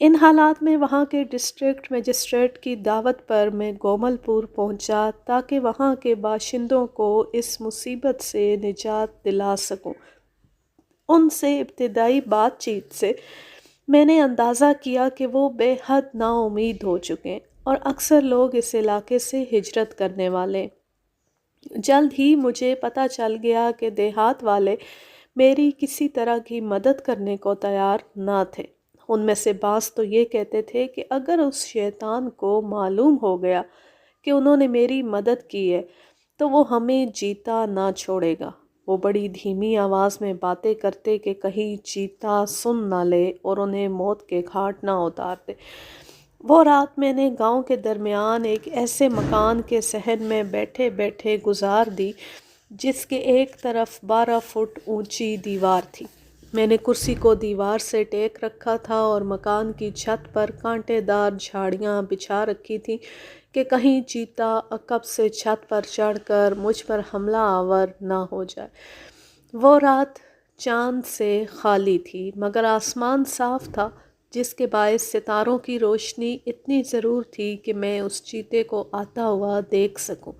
ان حالات میں وہاں کے ڈسٹرکٹ مجسٹریٹ کی دعوت پر میں گومل پور پہنچا تاکہ وہاں کے باشندوں کو اس مصیبت سے نجات دلا سکوں۔ ان سے ابتدائی بات چیت سے میں نے اندازہ کیا کہ وہ بے حد نا امید ہو چکے اور اکثر لوگ اس علاقے سے ہجرت کرنے والے۔ جلد ہی مجھے پتہ چل گیا کہ دیہات والے میری کسی طرح کی مدد کرنے کو تیار نہ تھے۔ ان میں سے بعض تو یہ کہتے تھے کہ اگر اس شیطان کو معلوم ہو گیا کہ انہوں نے میری مدد کی ہے تو وہ ہمیں جیتا نہ چھوڑے گا۔ وہ بڑی دھیمی آواز میں باتیں کرتے کہ کہیں چیتا سن نہ لے اور انہیں موت کے گھاٹ نہ اتار دے۔ وہ رات میں نے گاؤں کے درمیان ایک ایسے مکان کے صحن میں بیٹھے بیٹھے گزار دی جس کے ایک طرف 12 فٹ اونچی دیوار تھی۔ میں نے کرسی کو دیوار سے ٹیک رکھا تھا اور مکان کی چھت پر کانٹے دار جھاڑیاں بچھا رکھی تھی کہ کہیں چیتا عقب سے چھت پر چڑھ کر مجھ پر حملہ آور نہ ہو جائے۔ وہ رات چاند سے خالی تھی مگر آسمان صاف تھا، جس کے باعث ستاروں کی روشنی اتنی ضرور تھی کہ میں اس چیتے کو آتا ہوا دیکھ سکوں۔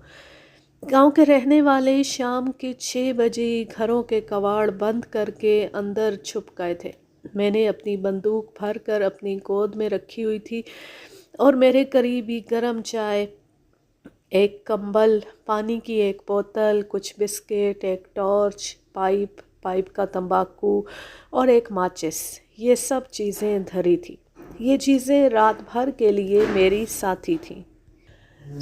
گاؤں کے رہنے والے شام کے 6 بجے گھروں کے کواڑ بند کر کے اندر چھپ گئے تھے۔ میں نے اپنی بندوق بھر کر اپنی گود میں رکھی ہوئی تھی اور میرے قریب ہی گرم چائے، ایک کمبل، پانی کی ایک بوتل، کچھ بسکٹ، ایک ٹارچ، پائپ کا تمباکو اور ایک ماچس، یہ سب چیزیں دھری تھی۔ یہ چیزیں رات بھر کے لیے میری ساتھی تھیں۔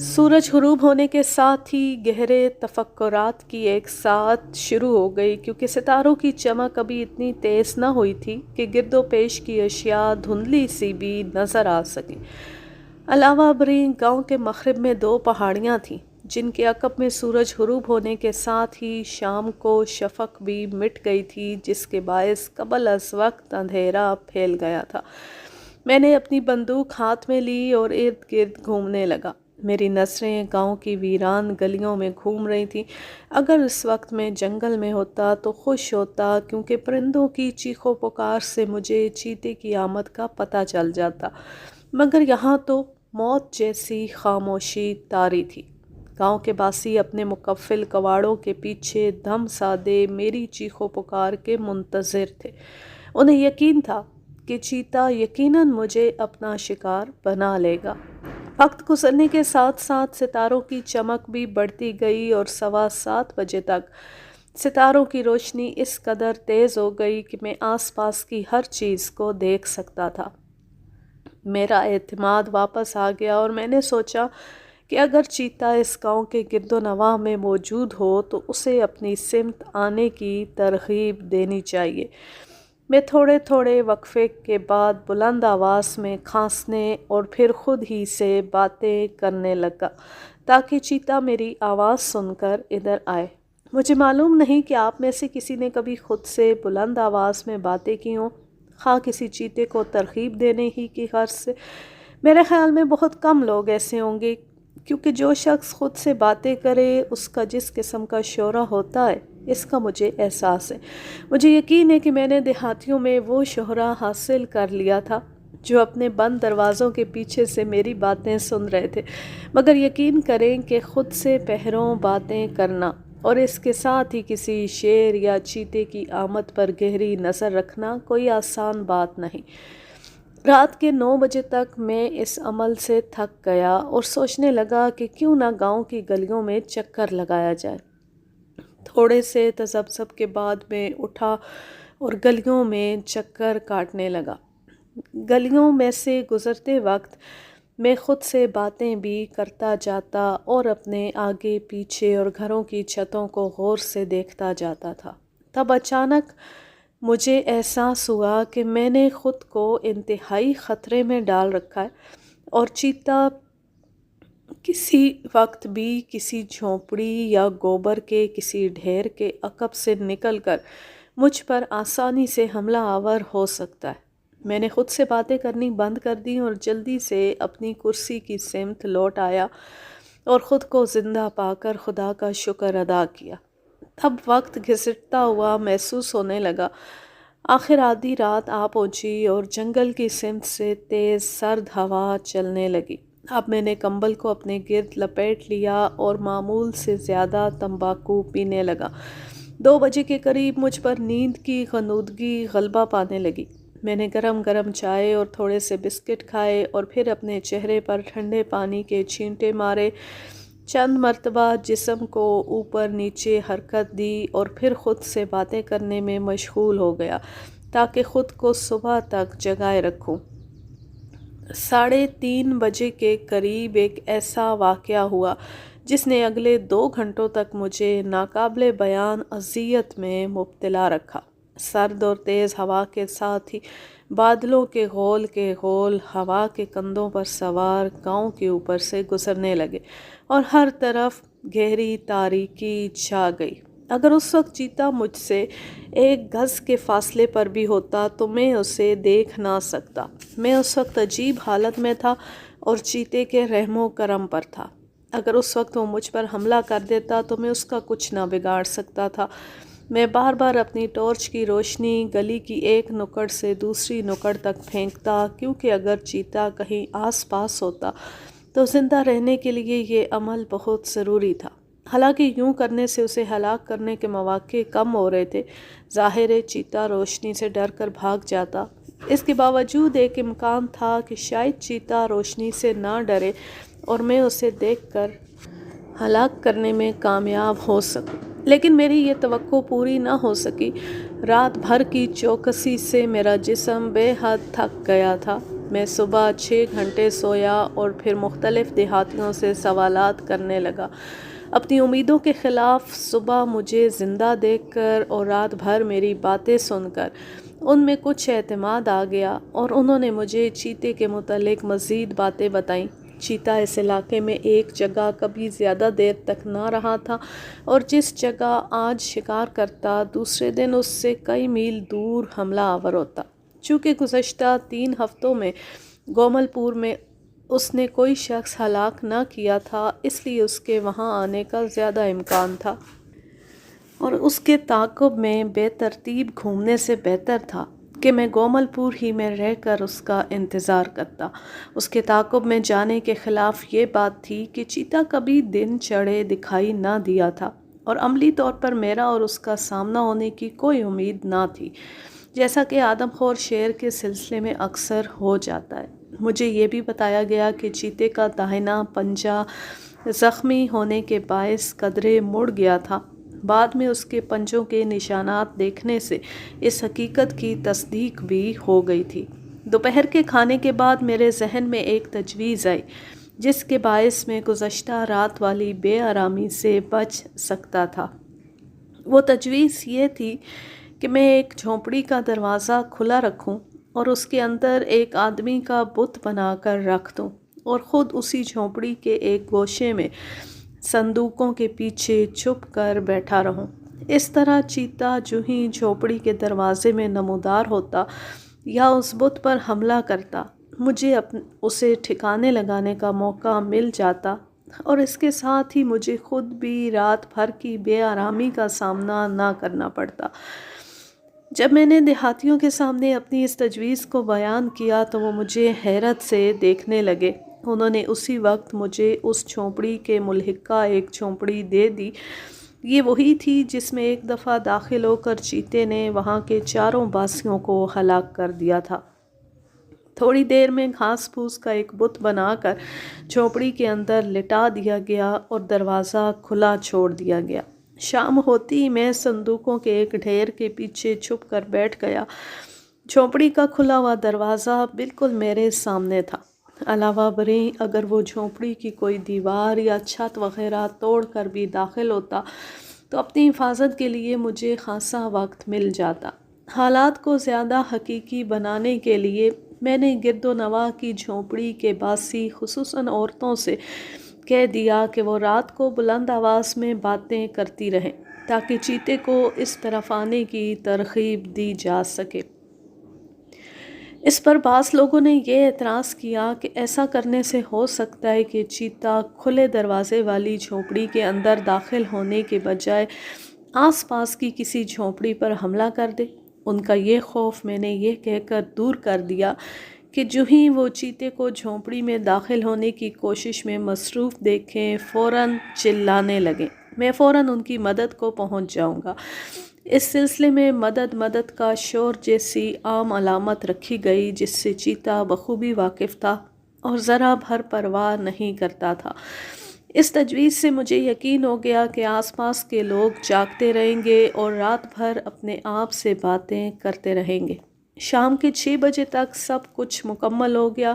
سورج غروب ہونے کے ساتھ ہی گہرے تفکرات کی ایک ساتھ شروع ہو گئی، کیونکہ ستاروں کی چمک ابھی اتنی تیز نہ ہوئی تھی کہ گرد و پیش کی اشیاء دھندلی سی بھی نظر آ سکیں۔ علاوہ بریں گاؤں کے مغرب میں 2 پہاڑیاں تھیں جن کے عقب میں سورج غروب ہونے کے ساتھ ہی شام کو شفق بھی مٹ گئی تھی، جس کے باعث قبل از وقت اندھیرا پھیل گیا تھا۔ میں نے اپنی بندوق ہاتھ میں لی اور ارد گرد گھومنے لگا۔ میری نظریں گاؤں کی ویران گلیوں میں گھوم رہی تھیں۔ اگر اس وقت میں جنگل میں ہوتا تو خوش ہوتا، کیونکہ پرندوں کی چیخو پکار سے مجھے چیتے کی آمد کا پتہ چل جاتا، مگر یہاں تو موت جیسی خاموشی طاری تھی۔ گاؤں کے باسی اپنے مقفل کواڑوں کے پیچھے دم سادے میری چیخو پکار کے منتظر تھے۔ انہیں یقین تھا کہ چیتا یقیناً مجھے اپنا شکار بنا لے گا۔ وقت گزرنے کے ساتھ ساتھ ستاروں کی چمک بھی بڑھتی گئی اور 7:15 بجے تک ستاروں کی روشنی اس قدر تیز ہو گئی کہ میں آس پاس کی ہر چیز کو دیکھ سکتا تھا۔ میرا اعتماد واپس آ گیا اور میں نے سوچا کہ اگر چیتا اس گاؤں کے گرد و نواح میں موجود ہو تو اسے اپنی سمت آنے کی ترغیب دینی چاہیے۔ میں تھوڑے تھوڑے وقفے کے بعد بلند آواز میں کھانسنے اور پھر خود ہی سے باتیں کرنے لگا تاکہ چیتا میری آواز سن کر ادھر آئے۔ مجھے معلوم نہیں کہ آپ میں سے کسی نے کبھی خود سے بلند آواز میں باتیں کی ہوں، خواہ کسی چیتے کو ترغیب دینے ہی کی غرض سے۔ میرے خیال میں بہت کم لوگ ایسے ہوں گے، کیونکہ جو شخص خود سے باتیں کرے اس کا جس قسم کا شعور ہوتا ہے اس کا مجھے احساس ہے۔ مجھے یقین ہے کہ میں نے دیہاتیوں میں وہ شہرت حاصل کر لیا تھا جو اپنے بند دروازوں کے پیچھے سے میری باتیں سن رہے تھے، مگر یقین کریں کہ خود سے پہروں باتیں کرنا اور اس کے ساتھ ہی کسی شیر یا چیتے کی آمد پر گہری نظر رکھنا کوئی آسان بات نہیں۔ رات کے 9 بجے تک میں اس عمل سے تھک گیا اور سوچنے لگا کہ کیوں نہ گاؤں کی گلیوں میں چکر لگایا جائے۔ تھوڑے سے تذبذب کے بعد میں اٹھا اور گلیوں میں چکر کاٹنے لگا۔ گلیوں میں سے گزرتے وقت میں خود سے باتیں بھی کرتا جاتا اور اپنے آگے پیچھے اور گھروں کی چھتوں کو غور سے دیکھتا جاتا تھا۔ تب اچانک مجھے احساس ہوا کہ میں نے خود کو انتہائی خطرے میں ڈال رکھا ہے اور چیتا کسی وقت بھی کسی جھونپڑی یا گوبر کے کسی ڈھیر کے عقب سے نکل کر مجھ پر آسانی سے حملہ آور ہو سکتا ہے۔ میں نے خود سے باتیں کرنی بند کر دی اور جلدی سے اپنی کرسی کی سمت لوٹ آیا اور خود کو زندہ پا کر خدا کا شکر ادا کیا۔ تب وقت گھسٹتا ہوا محسوس ہونے لگا۔ آخر آدھی رات آ پہنچی اور جنگل کی سمت سے تیز سرد ہوا چلنے لگی۔ اب میں نے کمبل کو اپنے گرد لپیٹ لیا اور معمول سے زیادہ تمباکو پینے لگا۔ 2 بجے کے قریب مجھ پر نیند کی غنودگی غلبہ پانے لگی۔ میں نے گرم گرم چائے اور تھوڑے سے بسکٹ کھائے اور پھر اپنے چہرے پر ٹھنڈے پانی کے چھینٹے مارے، چند مرتبہ جسم کو اوپر نیچے حرکت دی اور پھر خود سے باتیں کرنے میں مشغول ہو گیا تاکہ خود کو صبح تک جگائے رکھوں۔ 3:30 بجے کے قریب ایک ایسا واقعہ ہوا جس نے اگلے 2 گھنٹوں تک مجھے ناقابل بیان اذیت میں مبتلا رکھا۔ سرد اور تیز ہوا کے ساتھ ہی بادلوں کے غول ہوا کے کندھوں پر سوار گاؤں کے اوپر سے گزرنے لگے اور ہر طرف گہری تاریکی چھا گئی۔ اگر اس وقت چیتا مجھ سے 1 گز کے فاصلے پر بھی ہوتا تو میں اسے دیکھ نہ سکتا۔ میں اس وقت عجیب حالت میں تھا اور چیتے کے رحم و کرم پر تھا۔ اگر اس وقت وہ مجھ پر حملہ کر دیتا تو میں اس کا کچھ نہ بگاڑ سکتا تھا۔ میں بار بار اپنی ٹارچ کی روشنی گلی کی ایک نکڑ سے دوسری نکڑ تک پھینکتا، کیونکہ اگر چیتا کہیں آس پاس ہوتا تو زندہ رہنے کے لیے یہ عمل بہت ضروری تھا۔ حالانکہ یوں کرنے سے اسے ہلاک کرنے کے مواقع کم ہو رہے تھے۔ ظاہر ہے چیتا روشنی سے ڈر کر بھاگ جاتا۔ اس کے باوجود ایک امکان تھا کہ شاید چیتا روشنی سے نہ ڈرے اور میں اسے دیکھ کر ہلاک کرنے میں کامیاب ہو سکوں، لیکن میری یہ توقع پوری نہ ہو سکی۔ رات بھر کی چوکسی سے میرا جسم بے حد تھک گیا تھا۔ میں صبح 6 گھنٹے سویا اور پھر مختلف دیہاتیوں سے سوالات کرنے لگا۔ اپنی امیدوں کے خلاف صبح مجھے زندہ دیکھ کر اور رات بھر میری باتیں سن کر ان میں کچھ اعتماد آ گیا اور انہوں نے مجھے چیتے کے متعلق مزید باتیں بتائیں۔ چیتا اس علاقے میں ایک جگہ کبھی زیادہ دیر تک نہ رہا تھا اور جس جگہ آج شکار کرتا دوسرے دن اس سے کئی میل دور حملہ آور ہوتا۔ چونکہ گزشتہ 3 ہفتوں میں گومل پور میں اس نے کوئی شخص ہلاک نہ کیا تھا، اس لیے اس کے وہاں آنے کا زیادہ امکان تھا اور اس کے تعاقب میں بے ترتیب گھومنے سے بہتر تھا کہ میں گومل پور ہی میں رہ کر اس کا انتظار کرتا۔ اس کے تعاقب میں جانے کے خلاف یہ بات تھی کہ چیتا کبھی دن چڑھے دکھائی نہ دیا تھا اور عملی طور پر میرا اور اس کا سامنا ہونے کی کوئی امید نہ تھی، جیسا کہ آدم خور شیر کے سلسلے میں اکثر ہو جاتا ہے۔ مجھے یہ بھی بتایا گیا کہ چیتے کا داہنا پنجہ زخمی ہونے کے باعث قدرے مڑ گیا تھا۔ بعد میں اس کے پنجوں کے نشانات دیکھنے سے اس حقیقت کی تصدیق بھی ہو گئی تھی۔ دوپہر کے کھانے کے بعد میرے ذہن میں ایک تجویز آئی جس کے باعث میں گزشتہ رات والی بے آرامی سے بچ سکتا تھا۔ وہ تجویز یہ تھی کہ میں ایک جھونپڑی کا دروازہ کھلا رکھوں اور اس کے اندر ایک آدمی کا بت بنا کر رکھ دوں اور خود اسی جھونپڑی کے ایک گوشے میں صندوقوں کے پیچھے چھپ کر بیٹھا رہوں۔ اس طرح چیتا جو ہی جھونپڑی کے دروازے میں نمودار ہوتا یا اس بت پر حملہ کرتا، مجھے اسے ٹھکانے لگانے کا موقع مل جاتا اور اس کے ساتھ ہی مجھے خود بھی رات بھر کی بے آرامی کا سامنا نہ کرنا پڑتا۔ جب میں نے دیہاتیوں کے سامنے اپنی اس تجویز کو بیان کیا تو وہ مجھے حیرت سے دیکھنے لگے۔ انہوں نے اسی وقت مجھے اس جھونپڑی کے ملحقہ ایک جھونپڑی دے دی۔ یہ وہی تھی جس میں ایک دفعہ داخل ہو کر چیتے نے وہاں کے 4 باسیوں کو ہلاک کر دیا تھا۔ تھوڑی دیر میں گھاس پھوس کا ایک بت بنا کر جھونپڑی کے اندر لٹا دیا گیا اور دروازہ کھلا چھوڑ دیا گیا۔ شام ہوتی ہی میں صندوقوں کے ایک ڈھیر کے پیچھے چھپ کر بیٹھ گیا۔ جھونپڑی کا کھلا ہوا دروازہ بالکل میرے سامنے تھا۔ علاوہ بریں اگر وہ جھونپڑی کی کوئی دیوار یا چھت وغیرہ توڑ کر بھی داخل ہوتا تو اپنی حفاظت کے لیے مجھے خاصا وقت مل جاتا۔ حالات کو زیادہ حقیقی بنانے کے لیے میں نے گرد و نواح کی جھونپڑی کے باسی خصوصاً عورتوں سے کہہ دیا کہ وہ رات کو بلند آواز میں باتیں کرتی رہیں تاکہ چیتے کو اس طرف آنے کی ترغیب دی جا سکے۔ اس پر بعض لوگوں نے یہ اعتراض کیا کہ ایسا کرنے سے ہو سکتا ہے کہ چیتا کھلے دروازے والی جھونپڑی کے اندر داخل ہونے کے بجائے آس پاس کی کسی جھونپڑی پر حملہ کر دے۔ ان کا یہ خوف میں نے یہ کہہ کر دور کر دیا کہ جو ہی وہ چیتے کو جھونپڑی میں داخل ہونے کی کوشش میں مصروف دیکھیں فوراً چلانے لگیں۔ میں فوراً ان کی مدد کو پہنچ جاؤں گا۔ اس سلسلے میں مدد مدد کا شور جیسی عام علامت رکھی گئی جس سے چیتا بخوبی واقف تھا اور ذرا بھر پرواہ نہیں کرتا تھا۔ اس تجویز سے مجھے یقین ہو گیا کہ آس پاس کے لوگ جاگتے رہیں گے اور رات بھر اپنے آپ سے باتیں کرتے رہیں گے۔ شام کے 6 بجے تک سب کچھ مکمل ہو گیا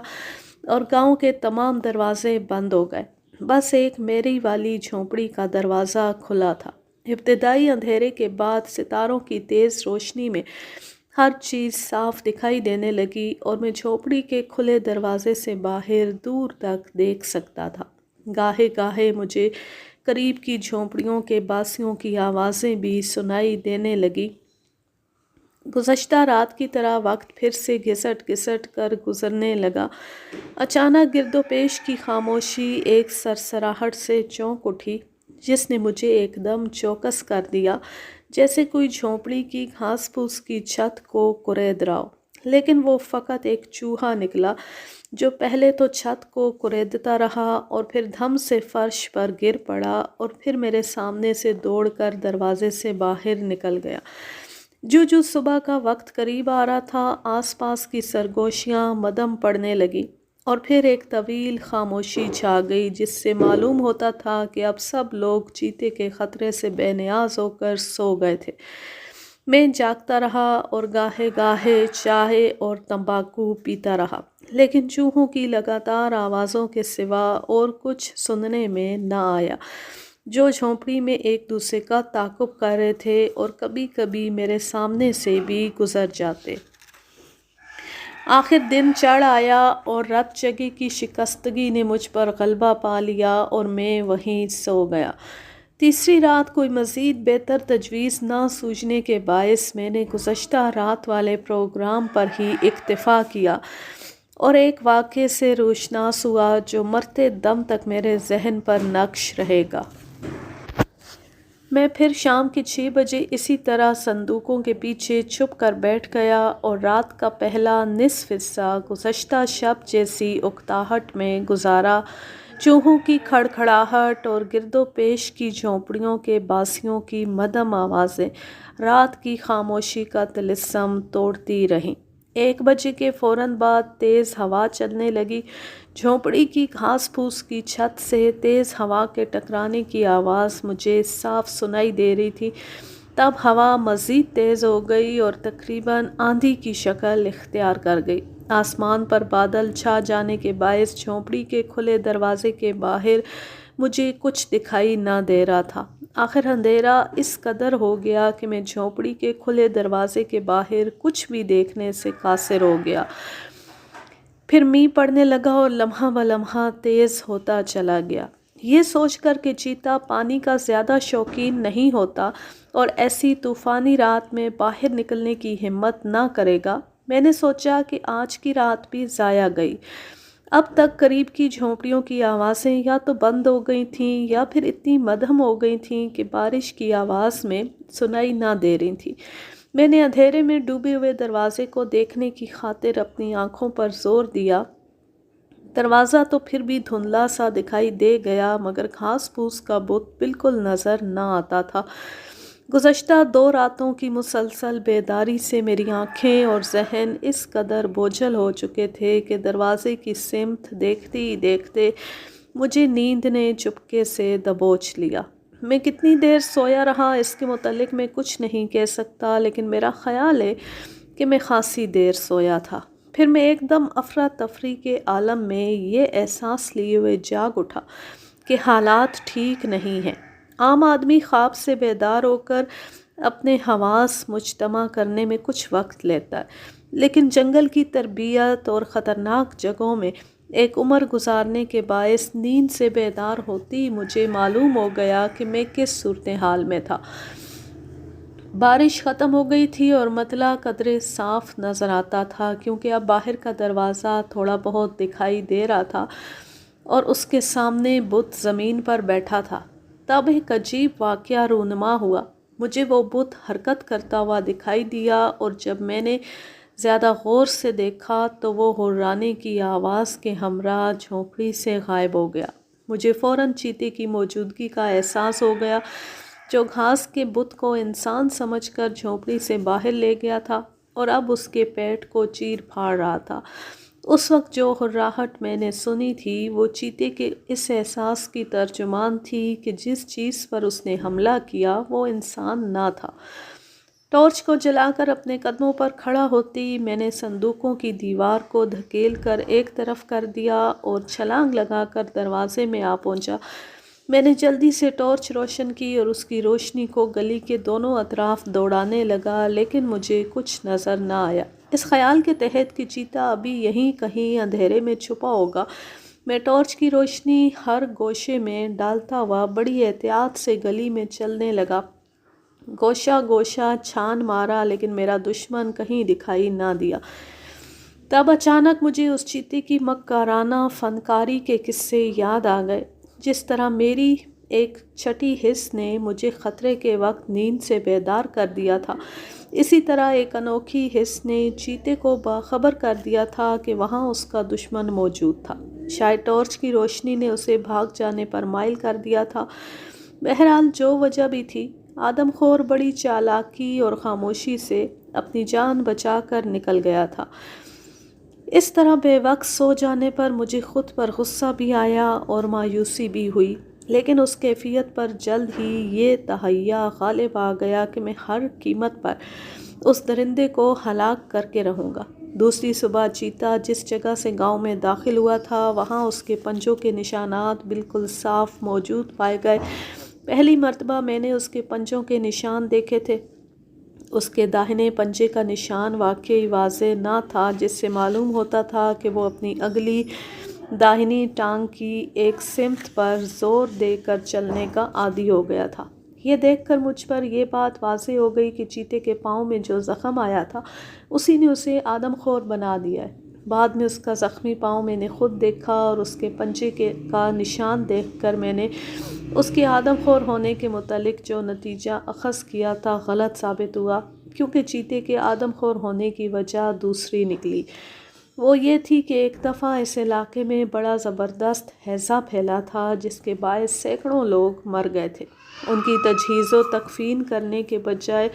اور گاؤں کے تمام دروازے بند ہو گئے۔ بس ایک میری والی جھونپڑی کا دروازہ کھلا تھا۔ ابتدائی اندھیرے کے بعد ستاروں کی تیز روشنی میں ہر چیز صاف دکھائی دینے لگی اور میں جھونپڑی کے کھلے دروازے سے باہر دور تک دیکھ سکتا تھا۔ گاہے گاہے مجھے قریب کی جھونپڑیوں کے باسیوں کی آوازیں بھی سنائی دینے لگی۔ گزشتہ رات کی طرح وقت پھر سے گھسٹ گھسٹ کر گزرنے لگا۔ اچانک گرد و پیش کی خاموشی ایک سرسراہٹ سے چونک اٹھی جس نے مجھے ایک دم چوکس کر دیا، جیسے کوئی جھونپڑی کی گھاس پھوس کی چھت کو کرید رہا ہو۔ لیکن وہ فقط ایک چوہا نکلا جو پہلے تو چھت کو کریدتا رہا اور پھر دھم سے فرش پر گر پڑا اور پھر میرے سامنے سے دوڑ کر دروازے سے باہر نکل گیا۔ جو صبح کا وقت قریب آ رہا تھا آس پاس کی سرگوشیاں مدھم پڑنے لگی اور پھر ایک طویل خاموشی چھا گئی جس سے معلوم ہوتا تھا کہ اب سب لوگ چیتے کے خطرے سے بے نیاز ہو کر سو گئے تھے۔ میں جاگتا رہا اور گاہے گاہے چائے اور تمباکو پیتا رہا، لیکن چوہوں کی لگاتار آوازوں کے سوا اور کچھ سننے میں نہ آیا جو جھونپڑی میں ایک دوسرے کا تعاقب کر رہے تھے اور کبھی کبھی میرے سامنے سے بھی گزر جاتے۔ آخر دن چڑھ آیا اور رت جگی کی شکستگی نے مجھ پر غلبہ پا لیا اور میں وہیں سو گیا۔ تیسری رات کوئی مزید بہتر تجویز نہ سوجنے کے باعث میں نے گزشتہ رات والے پروگرام پر ہی اکتفا کیا اور ایک واقعے سے روشناس ہوا جو مرتے دم تک میرے ذہن پر نقش رہے گا۔ میں پھر شام کے 6 بجے اسی طرح صندوقوں کے پیچھے چھپ کر بیٹھ گیا اور رات کا پہلا نصف حصہ گزشتہ شب جیسی اکتاہٹ میں گزارا۔ چوہوں کی کھڑکھڑاہٹ اور گرد و پیش کی جھونپڑیوں کے باسیوں کی مدھم آوازیں رات کی خاموشی کا طلسم توڑتی رہیں۔ 1 بجے کے فوراً بعد تیز ہوا چلنے لگی۔ جھونپڑی کی گھاس پھوس کی چھت سے تیز ہوا کے ٹکرانے کی آواز مجھے صاف سنائی دے رہی تھی۔ تب ہوا مزید تیز ہو گئی اور تقریباً آندھی کی شکل اختیار کر گئی۔ آسمان پر بادل چھا جانے کے باعث جھونپڑی کے کھلے دروازے کے باہر مجھے کچھ دکھائی نہ دے رہا تھا۔ آخر اندھیرا اس قدر ہو گیا کہ میں جھونپڑی کے کھلے دروازے کے باہر کچھ بھی دیکھنے سے قاصر ہو گیا۔ پھر مینہ پڑنے لگا اور لمحہ بہ لمحہ تیز ہوتا چلا گیا۔ یہ سوچ کر کہ چیتا پانی کا زیادہ شوقین نہیں ہوتا اور ایسی طوفانی رات میں باہر نکلنے کی ہمت نہ کرے گا، میں نے سوچا کہ آج کی رات بھی ضائع گئی۔ اب تک قریب کی جھونپڑیوں کی آوازیں یا تو بند ہو گئی تھیں یا پھر اتنی مدھم ہو گئی تھیں کہ بارش کی آواز میں سنائی نہ دے رہی تھیں۔ میں نے اندھیرے میں ڈوبے ہوئے دروازے کو دیکھنے کی خاطر اپنی آنکھوں پر زور دیا۔ دروازہ تو پھر بھی دھندلا سا دکھائی دے گیا مگر گھاس پھوس کا بت بالکل نظر نہ آتا تھا۔ گزشتہ 2 راتوں کی مسلسل بیداری سے میری آنکھیں اور ذہن اس قدر بوجھل ہو چکے تھے کہ دروازے کی سمت دیکھتے ہی دیکھتے مجھے نیند نے چپکے سے دبوچ لیا۔ میں کتنی دیر سویا رہا اس کے متعلق میں کچھ نہیں کہہ سکتا، لیکن میرا خیال ہے کہ میں خاصی دیر سویا تھا۔ پھر میں ایک دم افراتفری کے عالم میں یہ احساس لیے ہوئے جاگ اٹھا کہ حالات ٹھیک نہیں ہیں۔ عام آدمی خواب سے بیدار ہو کر اپنے حواس مجتمع کرنے میں کچھ وقت لیتا ہے، لیکن جنگل کی تربیت اور خطرناک جگہوں میں ایک عمر گزارنے کے باعث نیند سے بیدار ہوتی مجھے معلوم ہو گیا کہ میں کس صورتحال میں تھا۔ بارش ختم ہو گئی تھی اور مطلع قدرے صاف نظر آتا تھا کیونکہ اب باہر کا دروازہ تھوڑا بہت دکھائی دے رہا تھا اور اس کے سامنے بت زمین پر بیٹھا تھا۔ تب ایک عجیب واقعہ رونما ہوا۔ مجھے وہ بت حرکت کرتا ہوا دکھائی دیا اور جب میں نے زیادہ غور سے دیکھا تو وہ ہرانے کی آواز کے ہمراہ جھونپڑی سے غائب ہو گیا۔ مجھے فوراً چیتے کی موجودگی کا احساس ہو گیا جو گھاس کے بت کو انسان سمجھ کر جھونپڑی سے باہر لے گیا تھا اور اب اس کے پیٹ کو چیر پھاڑ رہا تھا۔ اس وقت جو ہراہٹ میں نے سنی تھی وہ چیتے کے اس احساس کی ترجمان تھی کہ جس چیز پر اس نے حملہ کیا وہ انسان نہ تھا۔ ٹارچ کو جلا کر اپنے قدموں پر کھڑا ہوتی میں نے صندوقوں کی دیوار کو دھکیل کر ایک طرف کر دیا اور چھلانگ لگا کر دروازے میں آ پہنچا۔ میں نے جلدی سے ٹارچ روشن کی اور اس کی روشنی کو گلی کے دونوں اطراف دوڑانے لگا، لیکن مجھے کچھ نظر نہ آیا۔ اس خیال کے تحت کہ چیتا ابھی یہیں کہیں اندھیرے میں چھپا ہوگا، میں ٹارچ کی روشنی ہر گوشے میں ڈالتا ہوا بڑی احتیاط سے گلی میں چلنے لگا۔ گوشہ گوشہ چھان مارا لیکن میرا دشمن کہیں دکھائی نہ دیا۔ تب اچانک مجھے اس چیتے کی مکارانہ فنکاری کے قصے یاد آ گئے۔ جس طرح میری ایک چھٹی حس نے مجھے خطرے کے وقت نیند سے بیدار کر دیا تھا، اسی طرح ایک انوکھی حس نے چیتے کو باخبر کر دیا تھا کہ وہاں اس کا دشمن موجود تھا۔ شاید ٹارچ کی روشنی نے اسے بھاگ جانے پر مائل کر دیا تھا۔ بہرحال جو وجہ بھی تھی، آدم خور بڑی چالاکی اور خاموشی سے اپنی جان بچا کر نکل گیا تھا۔ اس طرح بے وقت سو جانے پر مجھے خود پر غصہ بھی آیا اور مایوسی بھی ہوئی، لیکن اس کیفیت پر جلد ہی یہ تہیہ غالب آ گیا کہ میں ہر قیمت پر اس درندے کو ہلاک کر کے رہوں گا۔ دوسری صبح چیتا جس جگہ سے گاؤں میں داخل ہوا تھا وہاں اس کے پنجوں کے نشانات بالکل صاف موجود پائے گئے۔ پہلی مرتبہ میں نے اس کے پنجوں کے نشان دیکھے تھے۔ اس کے داہنے پنجے کا نشان واقعی واضح نہ تھا، جس سے معلوم ہوتا تھا کہ وہ اپنی اگلی داہنی ٹانگ کی ایک سمت پر زور دے کر چلنے کا عادی ہو گیا تھا۔ یہ دیکھ کر مجھ پر یہ بات واضح ہو گئی کہ چیتے کے پاؤں میں جو زخم آیا تھا اسی نے اسے آدم خور بنا دیا ہے۔ بعد میں اس کا زخمی پاؤں میں نے خود دیکھا اور اس کے پنجے کا نشان دیکھ کر میں نے اس کے آدم خور ہونے کے متعلق جو نتیجہ اخذ کیا تھا غلط ثابت ہوا، کیونکہ چیتے کے آدم خور ہونے کی وجہ دوسری نکلی۔ وہ یہ تھی کہ ایک دفعہ اس علاقے میں بڑا زبردست ہیضہ پھیلا تھا جس کے باعث سینکڑوں لوگ مر گئے تھے۔ ان کی تجہیز و تکفین کرنے کے بجائے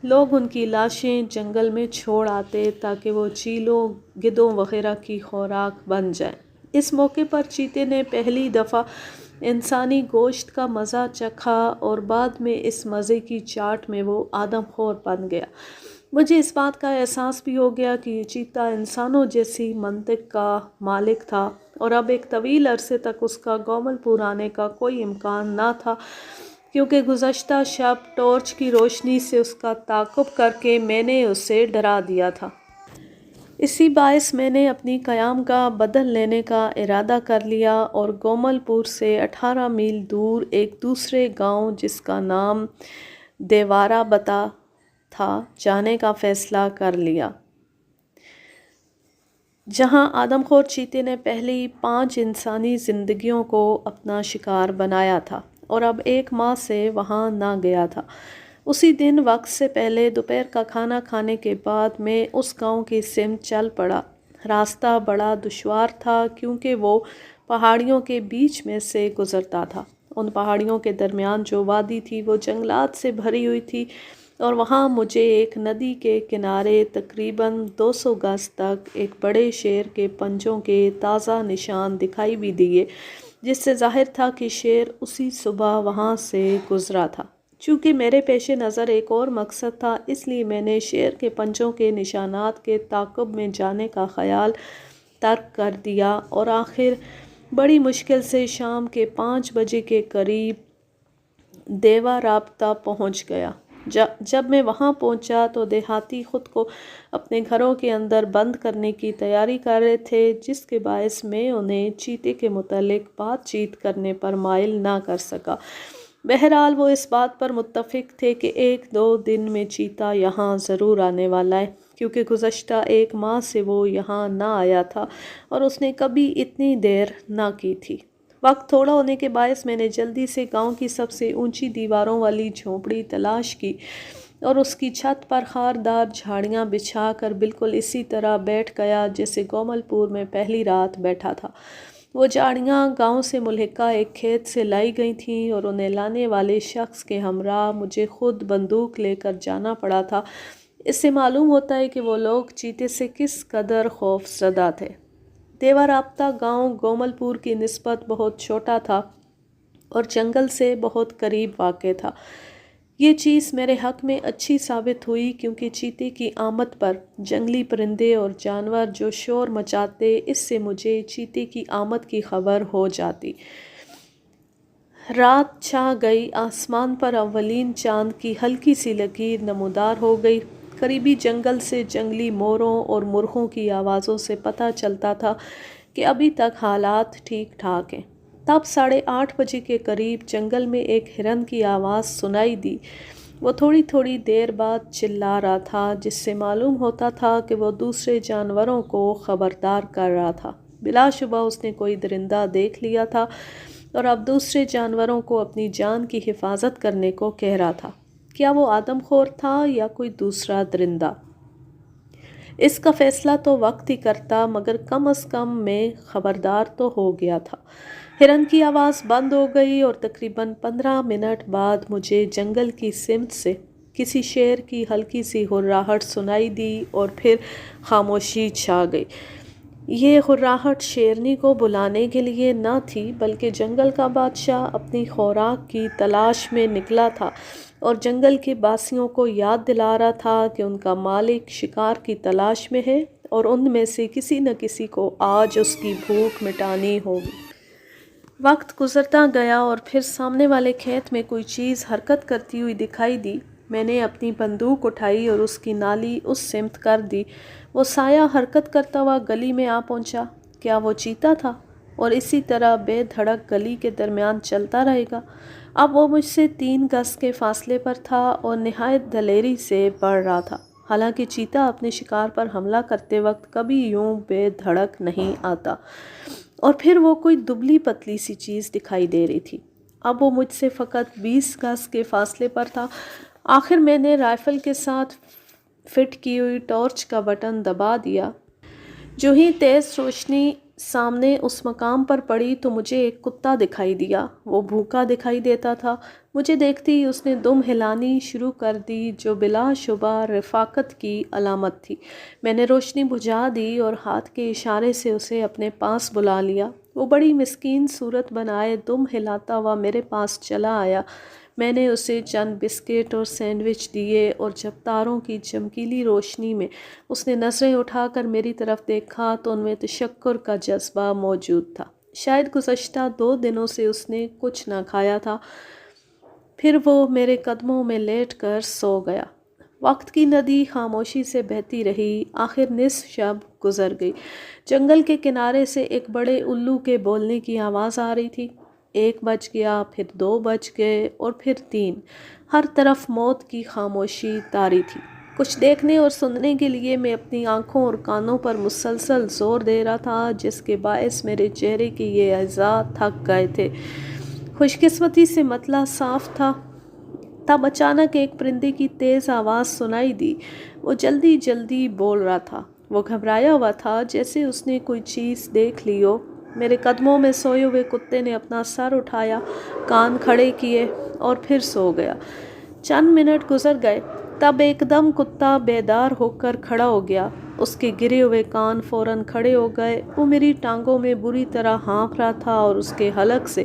لوگ ان کی لاشیں جنگل میں چھوڑ آتے تاکہ وہ چیلوں، گدھوں وغیرہ کی خوراک بن جائیں۔ اس موقع پر چیتے نے پہلی دفعہ انسانی گوشت کا مزہ چکھا اور بعد میں اس مزے کی چاٹ میں وہ آدم خور بن گیا۔ مجھے اس بات کا احساس بھی ہو گیا کہ یہ چیتا انسانوں جیسی منطق کا مالک تھا اور اب ایک طویل عرصے تک اس کا گومل پور آنے کا کوئی امکان نہ تھا، کیونکہ گزشتہ شب ٹارچ کی روشنی سے اس کا تعاقب کر کے میں نے اسے ڈرا دیا تھا۔ اسی باعث میں نے اپنی قیام گاہ بدل لینے کا ارادہ کر لیا اور گومل پور سے 18 میل دور ایک دوسرے گاؤں جس کا نام دیوارا بتا تھا جانے کا فیصلہ کر لیا، جہاں آدم خور چیتے نے پہلی 5 انسانی زندگیوں کو اپنا شکار بنایا تھا اور اب 1 ماہ سے وہاں نہ گیا تھا۔ اسی دن وقت سے پہلے دوپہر کا کھانا کھانے کے بعد میں اس گاؤں کی سمت چل پڑا۔ راستہ بڑا دشوار تھا کیونکہ وہ پہاڑیوں کے بیچ میں سے گزرتا تھا۔ ان پہاڑیوں کے درمیان جو وادی تھی وہ جنگلات سے بھری ہوئی تھی اور وہاں مجھے ایک ندی کے کنارے تقریباً 200 گز تک ایک بڑے شیر کے پنجوں کے تازہ نشان دکھائی بھی دیے، جس سے ظاہر تھا کہ شیر اسی صبح وہاں سے گزرا تھا۔ چونکہ میرے پیش نظر ایک اور مقصد تھا، اس لیے میں نے شیر کے پنجوں کے نشانات کے تعاقب میں جانے کا خیال ترک کر دیا اور آخر بڑی مشکل سے شام کے 5 بجے کے قریب دیوارابتا پہنچ گیا۔ جب میں وہاں پہنچا تو دیہاتی خود کو اپنے گھروں کے اندر بند کرنے کی تیاری کر رہے تھے، جس کے باعث میں انہیں چیتے کے متعلق بات چیت کرنے پر مائل نہ کر سکا۔ بہرحال وہ اس بات پر متفق تھے کہ 1-2 دن میں چیتا یہاں ضرور آنے والا ہے، کیونکہ گزشتہ 1 ماہ سے وہ یہاں نہ آیا تھا اور اس نے کبھی اتنی دیر نہ کی تھی۔ وقت تھوڑا ہونے کے باعث میں نے جلدی سے گاؤں کی سب سے اونچی دیواروں والی جھونپڑی تلاش کی اور اس کی چھت پر خاردار جھاڑیاں بچھا کر بالکل اسی طرح بیٹھ گیا جیسے گومل پور میں پہلی رات بیٹھا تھا۔ وہ جھاڑیاں گاؤں سے ملحقہ ایک کھیت سے لائی گئی تھیں اور انہیں لانے والے شخص کے ہمراہ مجھے خود بندوق لے کر جانا پڑا تھا۔ اس سے معلوم ہوتا ہے کہ وہ لوگ چیتے سے کس قدر خوف زدہ تھے۔ دیوا رابطہ گاؤں گومل پور کی نسبت بہت چھوٹا تھا اور جنگل سے بہت قریب واقع تھا۔ یہ چیز میرے حق میں اچھی ثابت ہوئی کیونکہ چیتے کی آمد پر جنگلی پرندے اور جانور جو شور مچاتے، اس سے مجھے چیتے کی آمد کی خبر ہو جاتی۔ رات چھا گئی، آسمان پر اولین چاند کی ہلکی سی لکیر نمودار ہو گئی۔ قریبی جنگل سے جنگلی موروں اور مرغوں کی آوازوں سے پتہ چلتا تھا کہ ابھی تک حالات ٹھیک ٹھاک ہیں۔ تب 8:30 بجے کے قریب جنگل میں ایک ہرن کی آواز سنائی دی۔ وہ تھوڑی تھوڑی دیر بعد چلا رہا تھا جس سے معلوم ہوتا تھا کہ وہ دوسرے جانوروں کو خبردار کر رہا تھا۔ بلا شبہ اس نے کوئی درندہ دیکھ لیا تھا اور اب دوسرے جانوروں کو اپنی جان کی حفاظت کرنے کو کہہ رہا تھا۔ کیا وہ آدم خور تھا یا کوئی دوسرا درندہ؟ اس کا فیصلہ تو وقت ہی کرتا، مگر کم از کم میں خبردار تو ہو گیا تھا۔ ہرن کی آواز بند ہو گئی اور تقریباً 15 منٹ بعد مجھے جنگل کی سمت سے کسی شیر کی ہلکی سی ہرراہٹ سنائی دی اور پھر خاموشی چھا گئی۔ یہ ہرراہٹ شیرنی کو بلانے کے لیے نہ تھی بلکہ جنگل کا بادشاہ اپنی خوراک کی تلاش میں نکلا تھا اور جنگل کے باسیوں کو یاد دلا رہا تھا کہ ان کا مالک شکار کی تلاش میں ہے اور ان میں سے کسی نہ کسی کو آج اس کی بھوک مٹانی ہوگی۔ وقت گزرتا گیا اور پھر سامنے والے کھیت میں کوئی چیز حرکت کرتی ہوئی دکھائی دی۔ میں نے اپنی بندوق اٹھائی اور اس کی نالی اس سمت کر دی۔ وہ سایہ حرکت کرتا ہوا گلی میں آ پہنچا۔ کیا وہ چیتا تھا؟ اور اسی طرح بے دھڑک گلی کے درمیان چلتا رہے گا؟ اب وہ مجھ سے 3 گز کے فاصلے پر تھا اور نہایت دلیری سے بڑھ رہا تھا۔ حالانکہ چیتا اپنے شکار پر حملہ کرتے وقت کبھی یوں بے دھڑک نہیں آتا۔ اور پھر وہ کوئی دبلی پتلی سی چیز دکھائی دے رہی تھی۔ اب وہ مجھ سے فقط 20 گز کے فاصلے پر تھا۔ آخر میں نے رائفل کے ساتھ فٹ کی ہوئی ٹارچ کا بٹن دبا دیا۔ جو ہی تیز روشنی سامنے اس مقام پر پڑی تو مجھے ایک کتا دکھائی دیا۔ وہ بھوکا دکھائی دیتا تھا۔ مجھے دیکھتے ہی اس نے دم ہلانی شروع کر دی جو بلا شبہ رفاقت کی علامت تھی۔ میں نے روشنی بجھا دی اور ہاتھ کے اشارے سے اسے اپنے پاس بلا لیا۔ وہ بڑی مسکین صورت بنائے دم ہلاتا ہوا میرے پاس چلا آیا۔ میں نے اسے چند بسکٹ اور سینڈوچ دیے اور جب تاروں کی چمکیلی روشنی میں اس نے نظریں اٹھا کر میری طرف دیکھا تو ان میں تشکر کا جذبہ موجود تھا۔ شاید گزشتہ 2 دنوں سے اس نے کچھ نہ کھایا تھا۔ پھر وہ میرے قدموں میں لیٹ کر سو گیا۔ وقت کی ندی خاموشی سے بہتی رہی۔ آخر نصف شب گزر گئی۔ جنگل کے کنارے سے ایک بڑے الو کے بولنے کی آواز آ رہی تھی۔ 1 بج گیا، پھر 2 بج گئے اور پھر 3۔ ہر طرف موت کی خاموشی طاری تھی۔ کچھ دیکھنے اور سننے کے لیے میں اپنی آنکھوں اور کانوں پر مسلسل زور دے رہا تھا جس کے باعث میرے چہرے کے یہ اعضاء تھک گئے تھے۔ خوش قسمتی سے مطلع صاف تھا۔ تب اچانک ایک پرندے کی تیز آواز سنائی دی۔ وہ جلدی جلدی بول رہا تھا۔ وہ گھبرایا ہوا تھا جیسے اس نے کوئی چیز دیکھ لی ہو۔ میرے قدموں میں سوئے ہوئے کتے نے اپنا سر اٹھایا، کان کھڑے کیے اور پھر سو گیا۔ چند منٹ گزر گئے، تب ایک دم کتا بیدار ہو کر کھڑا ہو گیا۔ اس کے گرے ہوئے کان فوراً کھڑے ہو گئے۔ وہ میری ٹانگوں میں بری طرح ہانپ رہا تھا اور اس کے حلق سے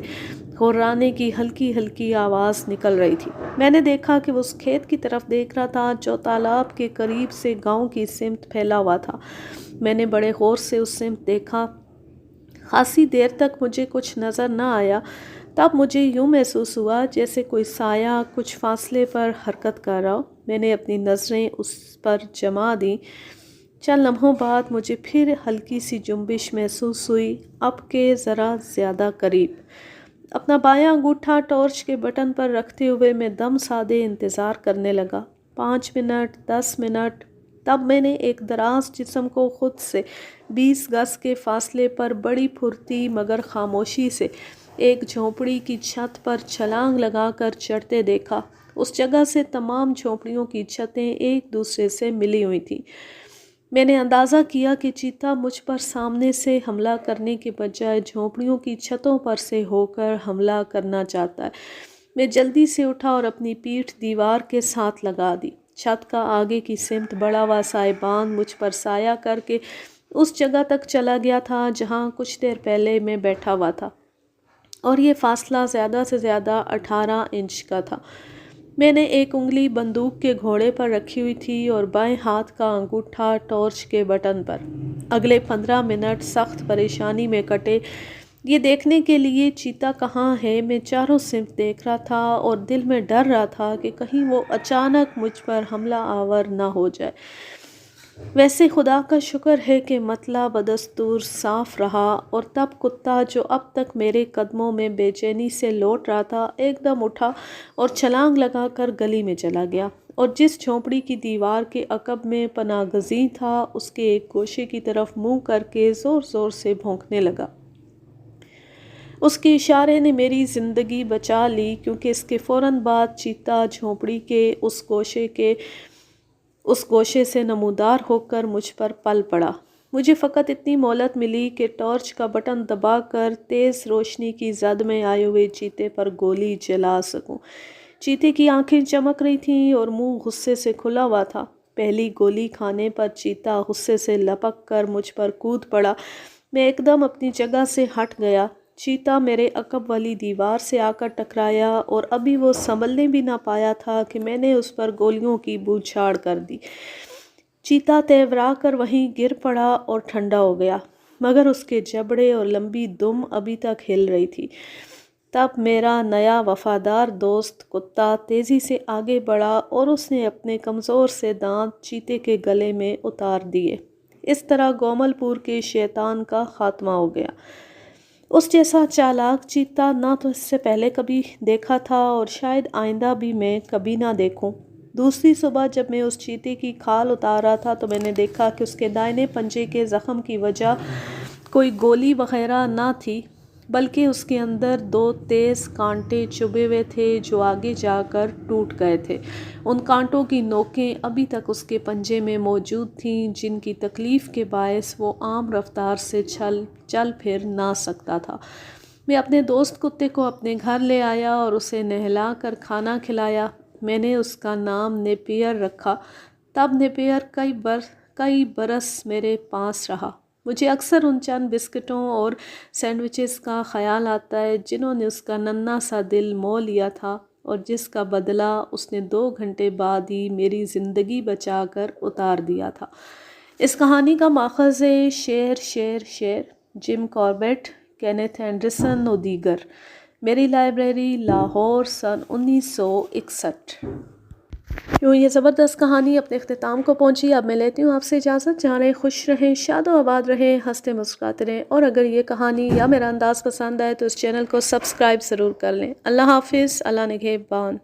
گھررانے کی ہلکی ہلکی آواز نکل رہی تھی۔ میں نے دیکھا کہ وہ اس کھیت کی طرف دیکھ رہا تھا جو تالاب کے قریب سے گاؤں کی سمت پھیلا ہوا تھا۔ میں نے بڑے غور سے اس سمت دیکھا۔ خاصی دیر تک مجھے کچھ نظر نہ آیا۔ تب مجھے یوں محسوس ہوا جیسے کوئی سایہ کچھ فاصلے پر حرکت کر رہا ہو۔ میں نے اپنی نظریں اس پر جما دیں۔ چند لمحوں بعد مجھے پھر ہلکی سی جنبش محسوس ہوئی، اب کہ ذرا زیادہ قریب۔ اپنا بایاں انگوٹھا ٹارچ کے بٹن پر رکھتے ہوئے میں دم سادے انتظار کرنے لگا۔ 5 منٹ، 10 منٹ، تب میں نے ایک دراز جسم کو خود سے 20 گز کے فاصلے پر بڑی پھرتی مگر خاموشی سے ایک جھونپڑی کی چھت پر چھلانگ لگا کر چڑھتے دیکھا۔ اس جگہ سے تمام جھونپڑیوں کی چھتیں ایک دوسرے سے ملی ہوئی تھیں۔ میں نے اندازہ کیا کہ چیتا مجھ پر سامنے سے حملہ کرنے کے بجائے جھونپڑیوں کی چھتوں پر سے ہو کر حملہ کرنا چاہتا ہے۔ میں جلدی سے اٹھا اور اپنی پیٹھ دیوار کے ساتھ لگا دی۔ چھت کا آگے کی سمت بڑا ہوا سائبان مجھ پر سایہ کر کے اس جگہ تک چلا گیا تھا جہاں کچھ دیر پہلے میں بیٹھا ہوا تھا، اور یہ فاصلہ زیادہ سے زیادہ 18 انچ کا تھا۔ میں نے ایک انگلی بندوق کے گھوڑے پر رکھی ہوئی تھی اور بائیں ہاتھ کا انگوٹھا ٹارچ کے بٹن پر۔ اگلے 15 منٹ سخت پریشانی میں کٹے، یہ دیکھنے کے لیے چیتا کہاں ہے۔ میں چاروں سمت دیکھ رہا تھا اور دل میں ڈر رہا تھا کہ کہیں وہ اچانک مجھ پر حملہ آور نہ ہو جائے۔ ویسے خدا کا شکر ہے کہ مطلع بدستور صاف رہا، اور تب کتا جو اب تک میرے قدموں میں بے چینی سے لوٹ رہا تھا ایک دم اٹھا اور چھلانگ لگا کر گلی میں چلا گیا، اور جس جھونپڑی کی دیوار کے عقب میں پناہ گزین تھا اس کے ایک گوشے کی طرف منہ کر کے زور زور سے بھونکنے لگا۔ اس کے اشارے نے میری زندگی بچا لی، کیونکہ اس کے فوراً بعد چیتا جھونپڑی کے اس گوشے سے نمودار ہو کر مجھ پر پل پڑا۔ مجھے فقط اتنی مہلت ملی کہ ٹارچ کا بٹن دبا کر تیز روشنی کی زد میں آئے ہوئے چیتے پر گولی چلا سکوں۔ چیتے کی آنکھیں چمک رہی تھیں اور منہ غصے سے کھلا ہوا تھا۔ پہلی گولی کھانے پر چیتا غصے سے لپک کر مجھ پر کود پڑا۔ میں ایک دم اپنی جگہ سے ہٹ گیا۔ چیتا میرے عقب والی دیوار سے آ کر ٹکرایا، اور ابھی وہ سنبھلنے بھی نہ پایا تھا کہ میں نے اس پر گولیوں کی بوچھاڑ کر دی۔ چیتا تیورا کر وہیں گر پڑا اور ٹھنڈا ہو گیا، مگر اس کے جبڑے اور لمبی دم ابھی تک ہل رہی تھی۔ تب میرا نیا وفادار دوست کتا تیزی سے آگے بڑھا اور اس نے اپنے کمزور سے دانت چیتے کے گلے میں اتار دیے۔ اس طرح گومل پور کے شیطان کا خاتمہ ہو گیا۔ اس جیسا چالاک چیتا نہ تو اس سے پہلے کبھی دیکھا تھا، اور شاید آئندہ بھی میں کبھی نہ دیکھوں۔ دوسری صبح جب میں اس چیتے کی کھال اتار رہا تھا تو میں نے دیکھا کہ اس کے دائنے پنجے کے زخم کی وجہ کوئی گولی وغیرہ نہ تھی، بلکہ اس کے اندر 2 تیز کانٹے چبھے ہوئے تھے جو آگے جا کر ٹوٹ گئے تھے۔ ان کانٹوں کی نوکیں ابھی تک اس کے پنجے میں موجود تھیں، جن کی تکلیف کے باعث وہ عام رفتار سے چل پھر نہ سکتا تھا۔ میں اپنے دوست کتے کو اپنے گھر لے آیا اور اسے نہلا کر کھانا کھلایا۔ میں نے اس کا نام نیپیر رکھا۔ تب نیپیر کئی برس میرے پاس رہا۔ مجھے اکثر ان چند بسکٹوں اور سینڈوچز کا خیال آتا ہے جنہوں نے اس کا ننھا سا دل مول لیا تھا، اور جس کا بدلہ اس نے 2 گھنٹے بعد ہی میری زندگی بچا کر اتار دیا تھا۔ اس کہانی کا ماخذ ہے شیر جم کاربیٹ، کینتھ اینڈرسن اور دیگر۔ میری لائبریری، لاہور، سن 1961۔ یوں یہ زبردست کہانی اپنے اختتام کو پہنچی۔ اب میں لیتی ہوں آپ سے اجازت۔ جہاں رہیں خوش رہیں، شاد و آباد رہیں، ہنستے مسکراتے رہیں، اور اگر یہ کہانی یا میرا انداز پسند آئے تو اس چینل کو سبسکرائب ضرور کر لیں۔ اللہ حافظ، اللہ نگہبان۔